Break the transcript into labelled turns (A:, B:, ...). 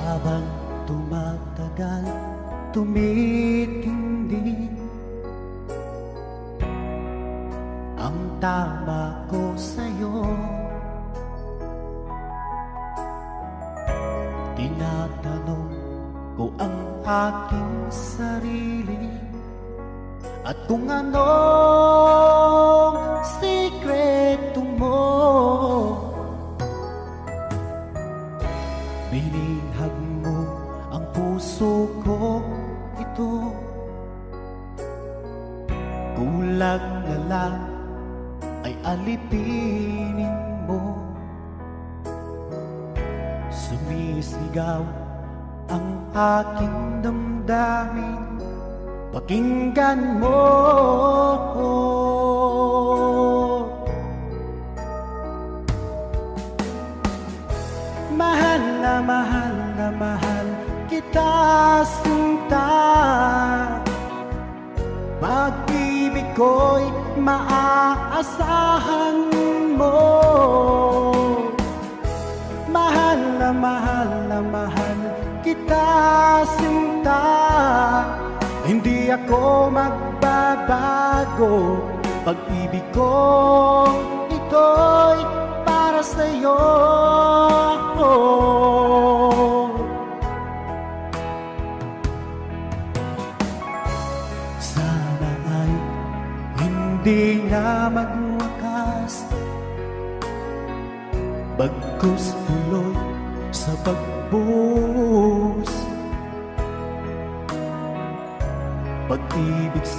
A: Habang tumatagal, tumitindi ang tama ko sa'yo. Tinatanong ko ang aking sarili at kung anong sikreto mo. Binihag mo ang puso ko ito, kulang na lang ay alipinin mo. Sumisigaw ang aking damdamin, pakinggan mo. Mahal na mahal kita, sinta. Pag-ibig ko'y maaasahan mo. Mahal na mahal kita, sinta. Hindi ako magbabago. Pag-ibig ko ito'y para sa'yo. Sana ay hindi na magwakas, bagkus tuloy sa pagbuhos. Pag-ibig